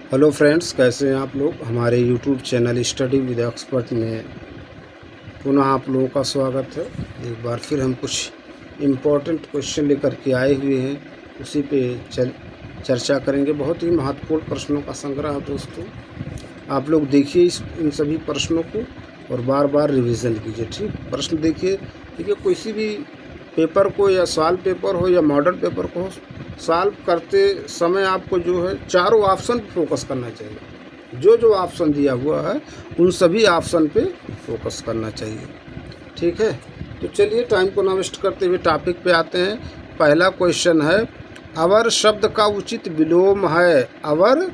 Hello friends, कैसे हैं आप लोग। हमारे YouTube channel study with expert में पुनः आप लोगों का स्वागत है। एक बार फिर हम कुछ इम्पोर्टेंट क्वेश्चन लेकर के आए हुए हैं, उसी पे चर्चा करेंगे। बहुत ही महत्वपूर्ण प्रश्नों का संग्रह है दोस्तों। आप लोग देखिए इन सभी प्रश्नों को और बार बार रिवीजन कीजिए। ठीक, प्रश्न देखिए। देखिए, किसी भी पेपर को या सवाल पेपर हो या मॉडल पेपर को सॉल्व करते समय आपको जो है चारों ऑप्शन पे फोकस करना चाहिए। जो जो ऑप्शन दिया हुआ है उन सभी ऑप्शन पे फोकस करना चाहिए। ठीक है, तो चलिए टाइम को ना वेस्ट करते हुए टॉपिक पे आते हैं। पहला क्वेश्चन है, अवर शब्द का उचित विलोम है। अवर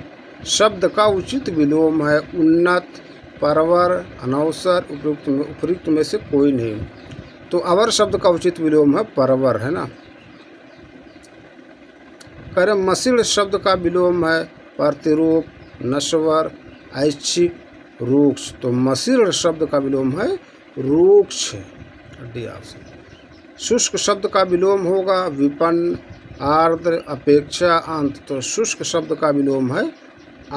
शब्द का उचित विलोम है उन्नत, परवर, अनवसर, उपयुक्त में से कोई नहीं। तो अवर शब्द का उचित विलोम है परवर, है ना। कह रहे मसीण शब्द का विलोम है प्रतिरूप, नश्वर, ऐच्छिक, रूक्ष। तो मसीण शब्द का विलोम है रूक्ष, डी ऑप्शन। शुष्क शब्द का विलोम होगा विपन्न, आर्द्र, अपेक्षा, अंत। तो शुष्क शब्द का विलोम है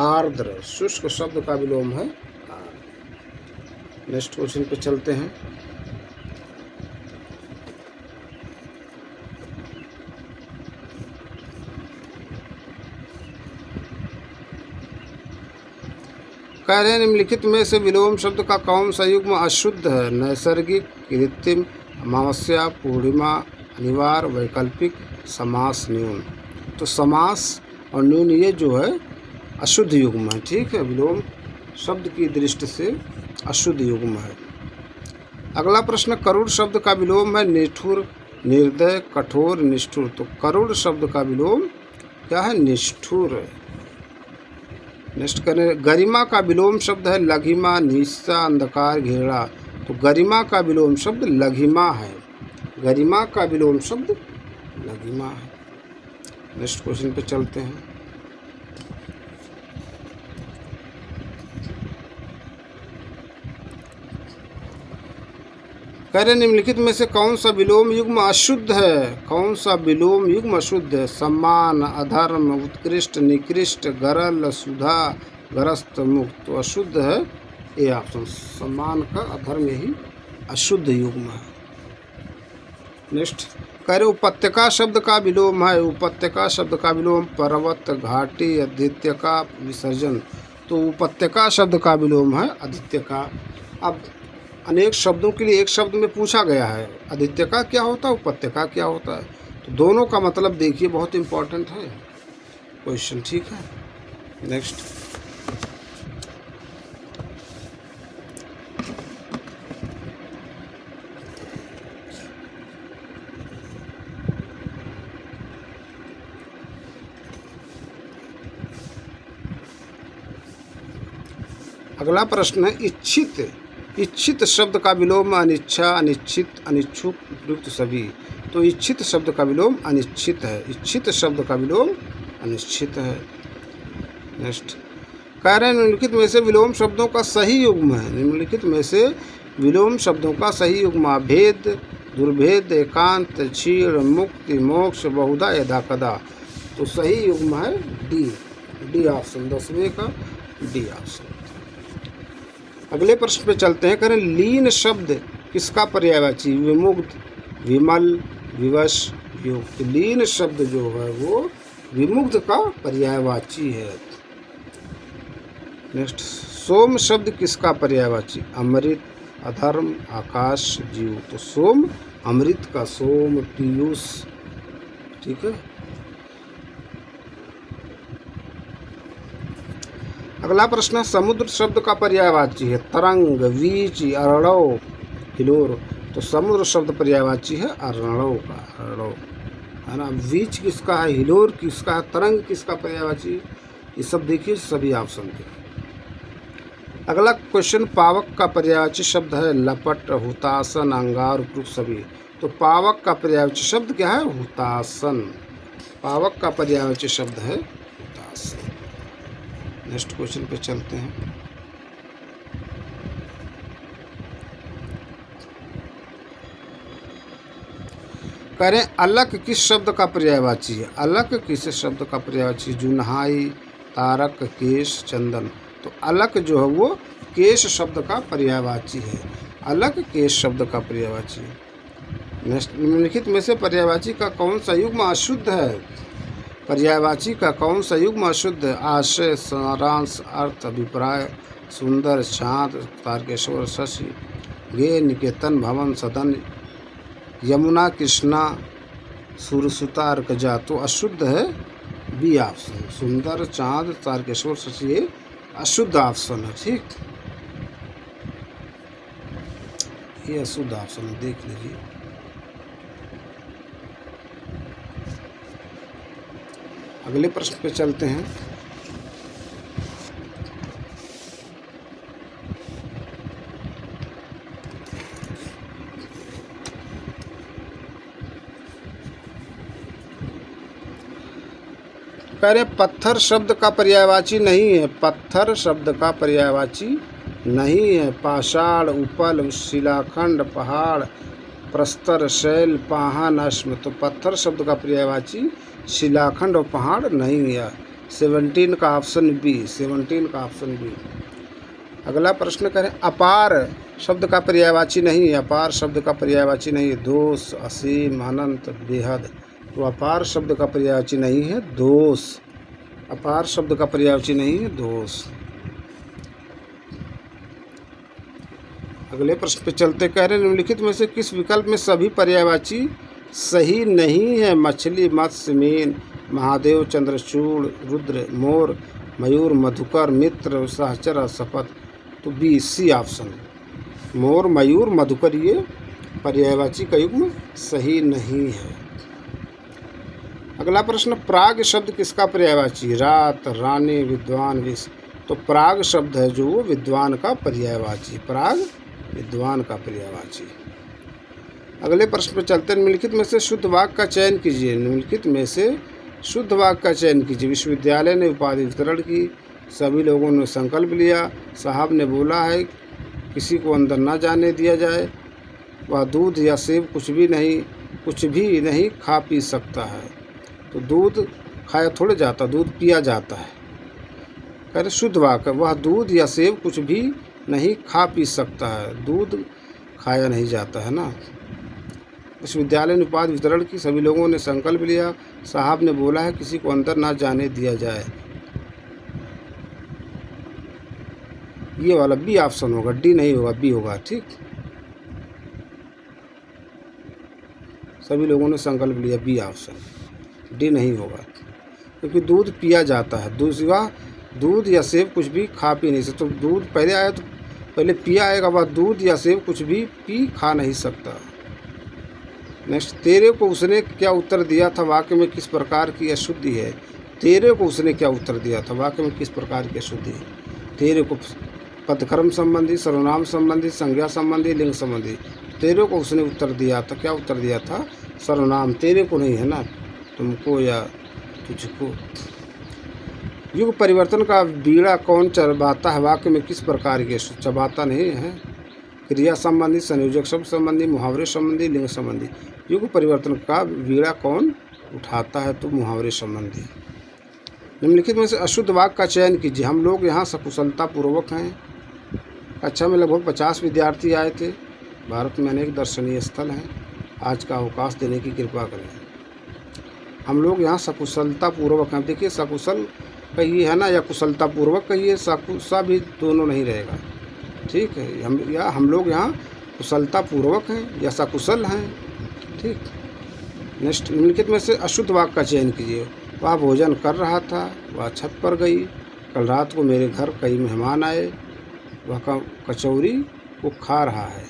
आर्द्र। शुष्क शब्द का विलोम है आर्द्र। नेक्स्ट क्वेश्चन पे चलते हैं। कह रहे हैं निम्नलिखित में से विलोम शब्द का कौन सा युग्म अशुद्ध है। नैसर्गिक, कृत्रिम, अमावस्या, पूर्णिमा, अनिवार्य, वैकल्पिक, समास, न्यून। तो समास और न्यून ये जो है अशुद्ध युग्म है। ठीक है, विलोम शब्द की दृष्टि से अशुद्ध युग्म है। अगला प्रश्न, करुण शब्द का विलोम है निष्ठुर, निर्दय, कठोर, निष्ठुर। तो करुण शब्द का विलोम क्या है, निष्ठुर। नेक्स्ट करें, गरिमा का विलोम शब्द है लघिमा, निस्सा, अंधकार, घेरा। तो गरिमा का विलोम शब्द लघिमा है। गरिमा का विलोम शब्द लघिमा है। नेक्स्ट क्वेश्चन पे चलते हैं। कह रहे निम्नलिखित में से कौन सा विलोम युग्म अशुद्ध है। कौन सा विलोम युग्म अशुद्ध है। सम्मान, अधर्म, उत्कृष्ट, निकृष्ट, गरल, सुधा, ग्रस्त, मुक्त। तो अशुद्ध है ये ऑप्शन, सम्मान का अधर्म यही अशुद्ध युग्म है। नेक्स्ट कह रहे उपत्यका शब्द का विलोम है। उपत्यका शब्द का विलोम पर्वत, घाटी, आदित्य का विसर्जन। तो उपत्यका शब्द का विलोम है आदित्य का। अब अनेक शब्दों के लिए एक शब्द में पूछा गया है, आदित्य का क्या होता है, उपत्यका क्या होता है। तो दोनों का मतलब देखिए, बहुत इंपॉर्टेंट है क्वेश्चन। ठीक है, नेक्स्ट अगला प्रश्न है, इच्छित। इच्छित शब्द का विलोम अनिच्छा, अनिश्चित, अनिच्छुक, उपयुक्त, सभी। तो इच्छित शब्द का विलोम अनिश्चित है। इच्छित शब्द का विलोम अनिश्चित है। नेक्स्ट कह रहे हैं निम्नलिखित में से विलोम शब्दों का सही युग्म है। निम्नलिखित में से विलोम शब्दों का सही युग्म भेद, दुर्भेद, एकांत, क्षीण, मुक्ति, मोक्ष, बहुधा, यदा कदा। तो सही युग्म है डी, डी ऑप्शन, 10वें का डी ऑप्शन। अगले प्रश्न पे चलते हैं। करें लीन शब्द किसका पर्यायवाची। विमुग्ध, विमल, विवश, युक्त। लीन शब्द जो है वो विमुग्ध का पर्यायवाची है। नेक्स्ट, सोम शब्द किसका पर्यायवाची। अमृत, अधर्म, आकाश, जीव। तो सोम अमृत का, सोम, पीयूष। ठीक है, अगला प्रश्न, समुद्र शब्द का पर्यायवाची है तरंग, वीच, अर्णव, हिलोर। तो समुद्र शब्द पर्यायवाची है अर्णव का, अर्णव, है ना। वीच किसका है, हिलोर किसका है, तरंग किसका पर्यायवाची, ये सब देखिए सभी ऑप्शन के। अगला क्वेश्चन, पावक का पर्यायवाची शब्द है लपट, हुतासन, अंगार, उपयुक्त, सभी। तो पावक का पर्यायवाची शब्द क्या है, हुतासन। पावक का पर्यायवाची शब्द है हुतासन। नेक्स्ट क्वेश्चन पे चलते हैं। करें अलग किस शब्द का पर्यायवाची है। अलग किस शब्द का पर्यायवाची। जुनहाई, तारक, केश, चंदन। तो अलक जो है वो केश शब्द का पर्यायवाची है। अलक केश शब्द का पर्यायवाची है। नेक्स्ट, निम्नलिखित में से पर्यायवाची का कौन सा युग्म अशुद्ध है? पर्यायवाची का कौन सा युग्म अशुद्ध है? आशय, सारांश, अर्थ, अभिप्राय, सुंदर, शांत, तारकेश्वर, शशि, गे, निकेतन, भवन, सदन, यमुना, कृष्णा, सुरसुता, अर्कजा। तो अशुद्ध है बी ऑप्शन। सुंदर, चांद, तारकेश्वर, शशि ये अशुद्ध ऑप्शन है। ठीक, ये अशुद्ध ऑप्शन है, देख लीजिए। अगले प्रश्न पे चलते हैं। कह रहे पत्थर शब्द का पर्यायवाची नहीं है। पत्थर शब्द का पर्यायवाची नहीं है। पाषाण, उपल, शिलाखंड, पहाड़, प्रस्तर, शैल, पाहन, अश्म। तो पत्थर शब्द का पर्यायवाची शिलाखंड और पहाड़ नहीं है। 17 का ऑप्शन बी। 17 का ऑप्शन बी। अगला प्रश्न करें अपार शब्द का पर्यायवाची नहीं है। अपार शब्द का पर्यायवाची नहीं है। दोष, असीम, अनंत, बेहद। तो अपार शब्द का पर्यायवाची नहीं है दोष। अपार शब्द का पर्यायवाची नहीं है दोष। अगले प्रश्न पे चलते। कह रहे निम्नलिखित में से किस विकल्प में सभी पर्यायवाची सही नहीं है? मछली, मत्स्य, मीन, महादेव, चंद्रचूड़, रुद्र, मोर, मयूर, मधुकर, मित्र, सहचर, शपथ। तो बी सी ऑप्शन। मोर, मयूर, मधुकर ये पर्यायवाची का युग्म सही नहीं है। अगला प्रश्न प्राग शब्द किसका पर्यायवाची? रात, रानी, विद्वान, विष। तो प्राग शब्द है जो विद्वान का पर्यायवाची। प्राग विद्वान का पर्यायवाची। अगले प्रश्न पर चलते हैं। निम्नलिखित में से शुद्ध वाक्य का चयन कीजिए। निम्नलिखित में से शुद्ध वाक्य का चयन कीजिए। विश्वविद्यालय ने उपाधि वितरण की, सभी लोगों ने संकल्प लिया, साहब ने बोला है किसी को अंदर ना जाने दिया जाए, वह दूध या सेब कुछ भी नहीं खा पी सकता है। तो दूध खाया थोड़े जाता, दूध पिया जाता है। कह रहे शुद्ध वाक्य, वह दूध या सेब कुछ भी नहीं खा पी सकता है, दूध खाया नहीं जाता है ना। विश्वविद्यालय ने उपाधि वितरण की, सभी लोगों ने संकल्प लिया, साहब ने बोला है किसी को अंदर ना जाने दिया जाए। ये वाला बी ऑप्शन होगा, डी नहीं होगा, बी होगा। ठीक, सभी लोगों ने संकल्प लिया, बी ऑप्शन। डी नहीं होगा क्योंकि दूध पिया जाता है। दूसरा, दूध या सेब कुछ भी खा पी नहीं सकता। तो दूध पहले आया तो पहले पिया आएगा, बाद दूध या सेब कुछ भी पी खा नहीं सकता। नेक्स्ट, तेरे को उसने क्या उत्तर दिया था? वाक्य में किस प्रकार की अशुद्धि है? तेरे को उसने क्या उत्तर दिया था? वाक्य में किस प्रकार की अशुद्धि है? तेरे को पदक्रम संबंधी, सर्वनाम संबंधी, संज्ञा संबंधी, लिंग संबंधी। तेरे को उसने उत्तर दिया था, क्या उत्तर दिया था? सर्वनाम। तेरे को नहीं है ना, तुमको या तुझको। युग परिवर्तन का बीड़ा कौन चबाता है? वाक्य में किस प्रकार के? चबाता नहीं है। क्रिया संबंधी, संयोजक शब्द संबंधी, मुहावरे संबंधी, लिंग संबंधी। युग परिवर्तन का बीड़ा कौन उठाता है? तो मुहावरे संबंधी। निम्नलिखित में से अशुद्ध वाक्य का चयन कीजिए। हम लोग यहाँ सकुशलता पूर्वक हैं। कक्षा में लगभग 50 विद्यार्थी आए थे। भारत में अनेक दर्शनीय स्थल हैं, आज का अवकाश देने की कृपा करें। हम लोग यहाँ सकुशलता पूर्वक हैं। देखिए, सकुशल कहिए है ना, या कुशलता पूर्वक कहिए, सा भी दोनों नहीं रहेगा। ठीक है, हम लोग यहाँ कुशलता पूर्वक हैं या सकुशल हैं। ठीक, नेक्स्ट, निम्नलिखित में से अशुद्ध वाक्य का चयन कीजिए। वह भोजन कर रहा था, वह छत पर गई। कल रात को मेरे घर कई मेहमान आए, वह कचौरी को खा रहा है।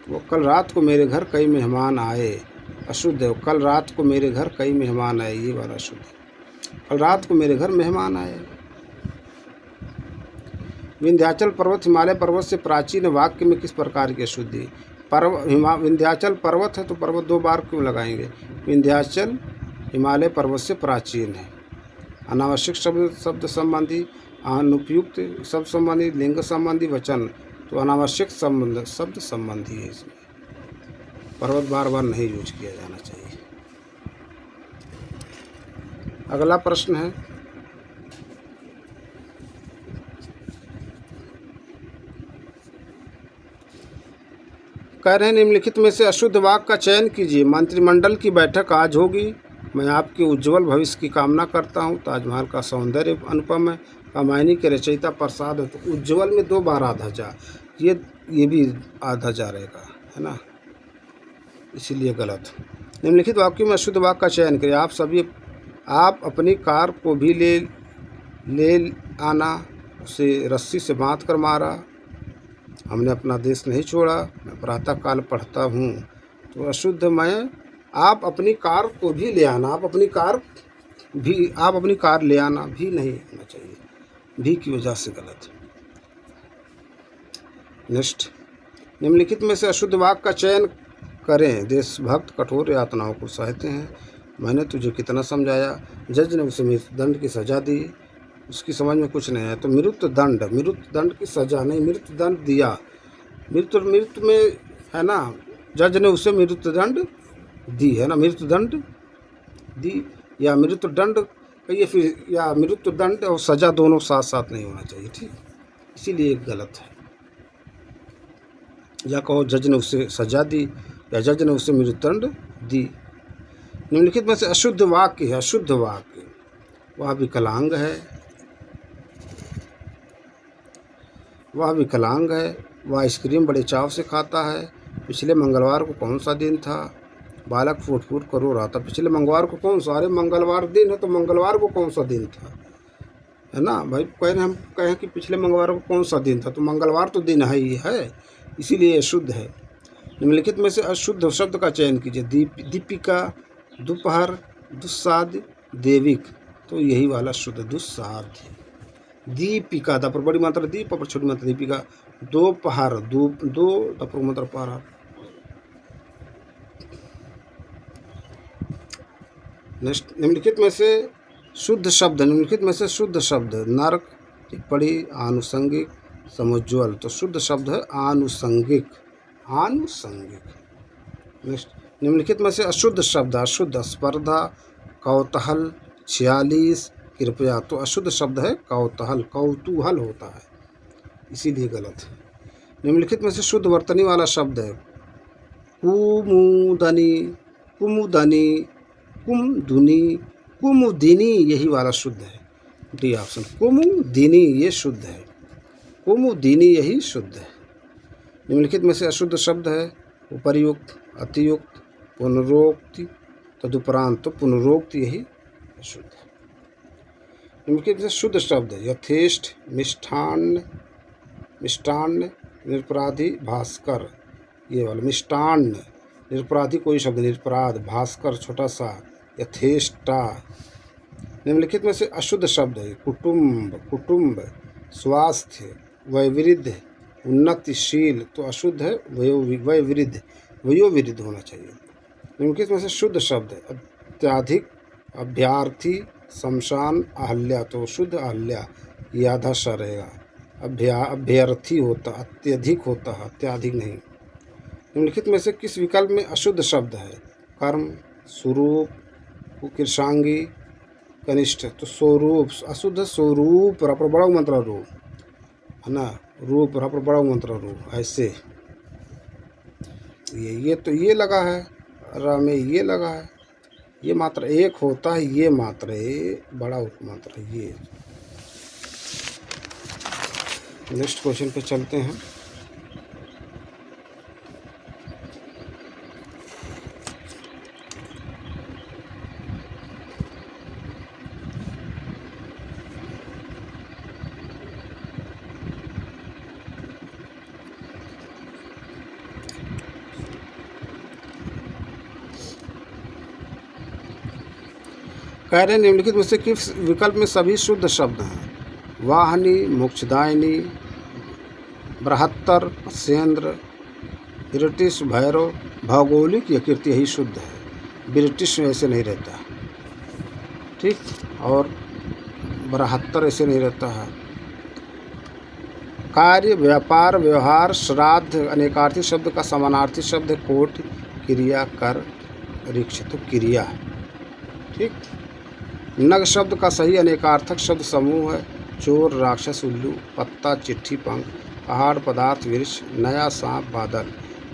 वो कल रात को मेरे घर कई मेहमान आए, अशुद्ध है। कल रात को मेरे घर कई मेहमान आए, ये वाला अशुद्ध है। कल रात को मेरे घर मेहमान आए। विंध्याचल पर्वत हिमालय पर्वत से प्राचीन, वाक्य में किस प्रकार की अशुद्धि? विंध्याचल पर्वत है तो पर्वत 2 बार क्यों लगाएंगे? विंध्याचल हिमालय पर्वत से प्राचीन है। अनावश्यक शब्द संबंधी, अनुपयुक्त शब्द संबंधी, लिंग संबंधी, वचन। तो अनावश्यक शब्द संबंधी है। इसमें पर्वत बार बार नहीं यूज किया जाना चाहिए। अगला प्रश्न है, कह रहे हैं निम्नलिखित में से अशुद्ध वाक्य का चयन कीजिए। मंत्रिमंडल की बैठक आज होगी। मैं आपके उज्जवल भविष्य की कामना करता हूँ। ताजमहल का सौंदर्य अनुपम है। कामायनी के रचयिता प्रसाद है। तो उज्जवल में 2 बार आधा जा, ये भी आधा जा रहेगा, है ना, इसीलिए गलत। निम्नलिखित वाक्यों में अशुद्ध वाक्य का चयन करें। आप अपनी कार को भी ले आना, उसे रस्सी से बांध कर मारा। हमने अपना देश नहीं छोड़ा। मैं प्रातःकाल पढ़ता हूँ। तो अशुद्ध मैं आप अपनी कार को भी ले आना, आप अपनी कार ले आना भी नहीं होना चाहिए, भी की वजह से गलत। नेक्स्ट, निम्नलिखित में से अशुद्ध वाक्य का चयन करें। देशभक्त कठोर यातनाओं को सहते हैं। मैंने तुझे कितना समझाया। जज ने उसे मृत्युदंड की सज़ा दी। उसकी समझ में कुछ नहीं आया। तो मृत्युदंड की सज़ा नहीं, मृत्युदंड दिया। मृत्यु में है ना, जज ने उसे मृत्युदंड दी, है ना, मृत्युदंड दी या मृत्युदंड कहिए फिर, या मृत्युदंड और सज़ा दोनों साथ साथ नहीं होना चाहिए, ठीक, इसीलिए गलत है। या कहो जज ने उसे सज़ा दी या जज ने उसे मृत्युदंड दी। निम्नलिखित में से अशुद्ध वाक्य है। अशुद्ध वाक्य, वह विकलांग है, वह आइसक्रीम बड़े चाव से खाता है। पिछले मंगलवार को कौन सा दिन था। बालक फूट फूट कर रो रहा था। पिछले मंगलवार को कौन सा, अरे मंगलवार दिन है तो मंगलवार को कौन सा दिन था, है ना भाई। हम कहें कि पिछले मंगलवार को कौन सा दिन था, तो मंगलवार तो दिन है ही है, इसीलिए अशुद्ध है। निम्नलिखित में से अशुद्ध शब्द का चयन कीजिए। दीपिका, दोपहर, दुस्साध, देविक। तो यही वाला शुद्ध दुस्साध है। दीपिका, द पर बड़ी मात्रा दीप पर छोटी मात्रा दीपिका। दोपहर, दो द पर मात्रा पहर। नेक्स्ट, निम्नलिखित में से शुद्ध शब्द। नर्क, टिप्पणी, आनुषंगिक, समुज्ज्वल। तो शुद्ध शब्द है आनुषंगिक। नेक्स्ट, निम्नलिखित में से अशुद्ध शब्द। अशुद्ध, स्पर्धा, कौतूहल, 46, कृपया। तो अशुद्ध शब्द है कौतूहल होता है, इसीलिए गलत है। निम्नलिखित में से शुद्ध वर्तनी वाला शब्द है। कुमुदिनी, यही वाला शुद्ध है, डी ऑप्शन। कुमुदिनी ये शुद्ध है, कुमुदिनी यही शुद्ध है। निम्नलिखित में से अशुद्ध शब्द है। उपर्युक्त, अतियुक्त, पुनरोक्ति, तदुपरांत। तो पुनरोक्ति यही अशुद्ध है। निम्नलिखित में से शुद्ध शब्द है। यथेष्ट, मिष्टान्न, निरपराधी, भास्कर। ये वाला मिष्टान्न, निरपराधी कोई शब्द, निरपराध, भास्कर छोटा सा, यथेष्टा। निम्नलिखित में से अशुद्ध शब्द है। कुटुंब, स्वास्थ्य, वयोवृद्ध, उन्नतिशील। तो अशुद्ध है वयोवृद्ध होना चाहिए। निम्नलिखित में से शुद्ध शब्द है। अत्याधिक, अभ्यर्थी, शमशान, अहल्या। तो शुद्ध अहल्या, ये आधा सा रहेगा। अभ्यर्थी होता, अत्यधिक होता है, अत्याधिक नहीं। निम्नलिखित में से किस विकल्प में अशुद्ध शब्द है। कर्म, स्वरूप, कृषांगी, कनिष्ठ। तो स्वरूप अशुद्ध। स्वरूप पर बड़ा मंत्र रूप, है ना, रूप पर बड़ा मंत्र रूप, ऐसे ये तो ये लगा है, र में ये लगा है, ये मात्र एक होता है, ये मात्र बड़ा उपमात्र है ये। नेक्स्ट क्वेश्चन पे चलते हैं। कह रहे निम्नलिखित में से किस विकल्प में सभी शुद्ध शब्द हैं। वाहनी, मोक्षदायिनी, बृहत्तर, मत्स्येंद्र, ब्रिटिश, भैरव। भौगोलिक या कीर्ति यही शुद्ध है। ब्रिटिश में ऐसे नहीं रहता, ठीक, और बृहत्तर ऐसे नहीं रहता है। कार्य, व्यापार, व्यवहार, श्राद्ध अनेकार्थी शब्द का समानार्थी शब्द है। कोट, क्रिया, कर, ऋक्ष। तो क्रिया, ठीक। नग शब्द का सही अनेकार्थक शब्द समूह है। चोर, राक्षस, उल्लू, पत्ता, चिट्ठी, पंख, पहाड़, पदार्थ, वृक्ष, नया, सांप, बादल।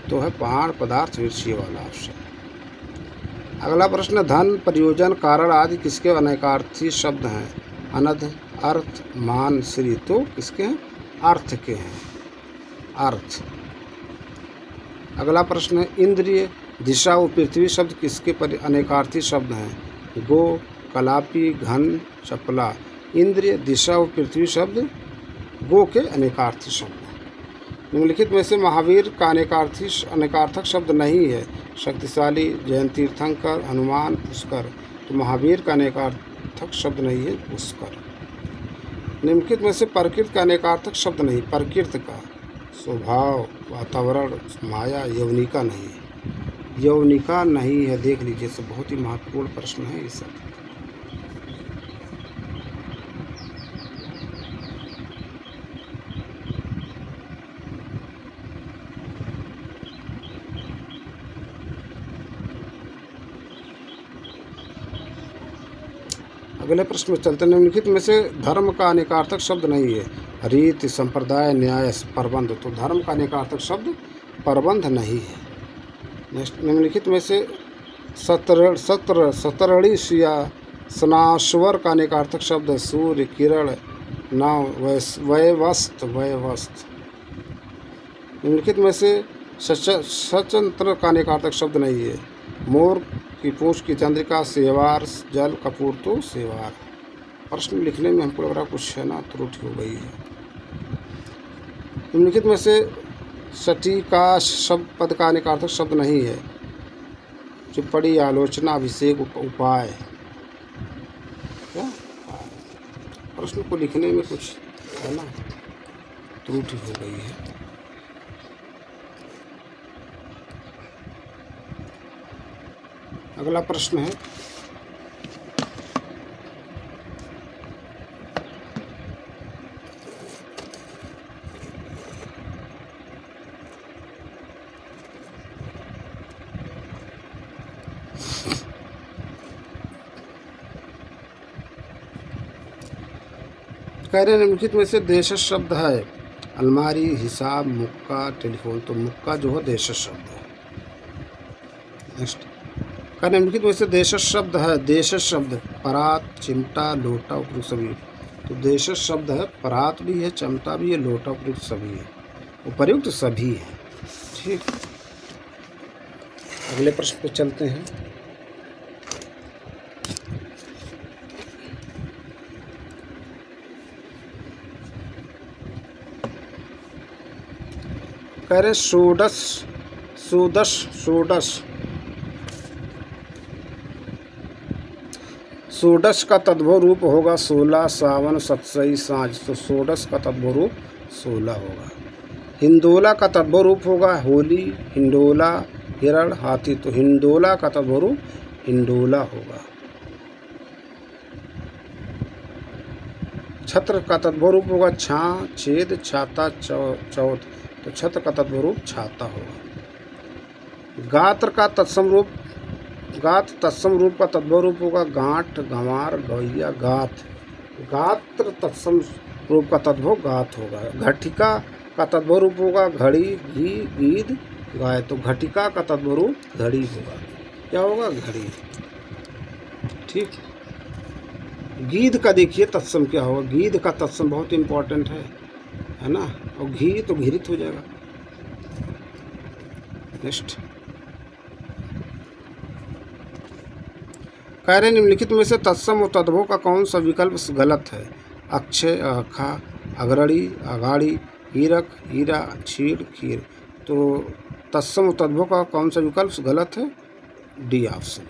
तो है पहाड़, पदार्थ, वृक्ष वाला ऑप्शन। अगला प्रश्न, धन, प्रयोजन, कारण आदि किसके अनेकार्थी शब्द हैं? अनध, अर्थ, मान, श्री। तो किसके हैं? अर्थ के हैं, अर्थ। अगला प्रश्न है, इंद्रिय, दिशा व पृथ्वी शब्द किसके अनेकार्थी शब्द हैं? गो, कलापी, घन, चपला। इंद्रिय, दिशा व पृथ्वी शब्द गो के अनेकार्थी शब्द हैं। निम्नलिखित में से महावीर का अनेकार्थक शब्द नहीं है? शक्तिशाली, जयंत तीर्थंकर, हनुमान, पुष्कर। तो महावीर का अनेकार्थक शब्द नहीं है पुष्कर। निम्नलिखित में से प्रकृति का अनेकार्थक शब्द नहीं? प्रकृति का स्वभाव, वातावरण, माया। यवनिका नहीं है, यवनिका नहीं है। देख लीजिए, सब बहुत ही महत्वपूर्ण प्रश्न है ये सब। अगले प्रश्न में चलते हैं। निम्नलिखित में से धर्म का अनेकार्थक शब्द नहीं है? रीति, संप्रदाय, न्याय, प्रबंध। तो धर्म का अनेकार्थक शब्द प्रबंध नहीं है। नेक्स्ट, निम्नलिखित में से सतरणी या स्नाश्वर का अनेकार्थक शब्द है? सूर्य, किरण, नाव, वयवस्त, वयवस्त। निम्नलिखित में से सचंत्र का अनेकार्थक शब्द नहीं है? मोर की पूंछ की चंद्रिका, सेवार, जल, कपूर। तो सेवार। प्रश्न लिखने में हमको लग रहा कुछ है ना त्रुटि हो गई है। निम्नलिखित में से सटीका शब्द पद का अनेकार्थक शब्द नहीं है? टिप्पणी, आलोचना, अभिषेक, उपाय। क्या प्रश्न को लिखने में कुछ है ना त्रुटि हो गई है। अगला प्रश्न है, कह रहे निम्नलिखित में से देश शब्द है? अलमारी, हिसाब, मुक्का, टेलीफोन। तो मुक्का जो है देश शब्द है। नेक्स्ट, कह निम्नलिखित में से देश शब्द है? देश शब्द परात, चिमटा, लोटा, उपयुक्त सभी। तो देश शब्द है, परात भी है, चिमटा भी है, लोटा, उपयुक्त सभी है, उपयुक्त सभी है। ठीक, अगले प्रश्न पे चलते हैं। कह रहे षोडश का तद्भव रूप होगा 16, सावन, सतसई, साँझ। तो षोडश का तद्भव रूप 16 होगा। हिंदोला का तद्भव रूप होगा होली, हिंडोला, हिरण, हाथी। तो हिंडोला का तद्भव रूप हिंडोला होगा। छत्र का तद्भव रूप होगा छाँ, छेद, छाता, चौथ। तो छत्र का तद्भव रूप छाता होगा। गात्र का तत्सम रूप का तद्भव रूप होगा गांठ, गंवार, गवैया, गाथ। गात्र तत्सम रूप का तद्भव गाथ होगा। घटिका का तद्भव रूप होगा घड़ी, घी, गीध, गाय। तो घटिका का तद्भव रूप घड़ी होगा। क्या होगा? घड़ी। ठीक, गीध का देखिए तत्सम क्या होगा? गीध का तत्सम बहुत इंपॉर्टेंट है ना। और घी तो घिरित हो जाएगा। नेक्स्ट, कह रहे निम्नलिखित में से तत्सम और तद्भव का कौन सा विकल्प गलत है? अक्षय, अखा, अग्रणी, अगाड़ी, हीरक, हीरा, क्षीर, खीर। तो तत्सम और तद्भव का कौन सा विकल्प गलत है? D option.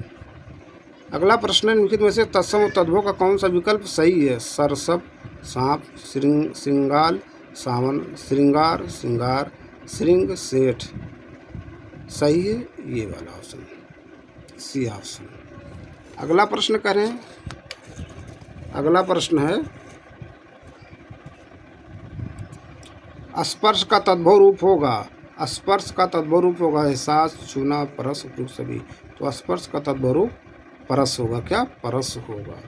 अगला प्रश्न है, निम्नलिखित में से तत्सम और तद्भव का कौन सा विकल्प सही है? सरसप, सांप, श्रृंगाल, सावन, श्रृंगार, श्रृंगार, श्रृंग, सेठ। सही है ये वाला ऑप्शन, सी ऑप्शन। अगला प्रश्न करें। अगला प्रश्न है, स्पर्श का तद्भव रूप होगा? स्पर्श का तद्भव रूप होगा एहसास, छूना, परस, उपयुक्त सभी। तो स्पर्श का तद्भव रूप परस होगा। क्या? परस होगा।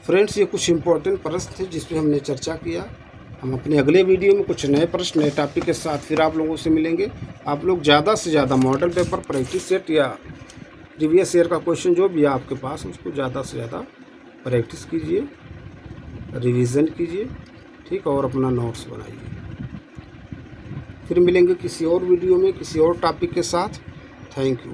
फ्रेंड्स, ये कुछ इम्पोर्टेंट प्रश्न थे जिस पे हमने चर्चा किया। हम अपने अगले वीडियो में कुछ नए प्रश्न नए टॉपिक के साथ फिर आप लोगों से मिलेंगे। आप लोग ज़्यादा से ज़्यादा मॉडल पेपर, प्रैक्टिस सेट या प्रीवियस ईयर का क्वेश्चन जो भी है आपके पास, उसको ज़्यादा से ज़्यादा प्रैक्टिस कीजिए, रिवीजन कीजिए, ठीक, और अपना नोट्स बनाइए। फिर मिलेंगे किसी और वीडियो में किसी और टॉपिक के साथ। Thank you.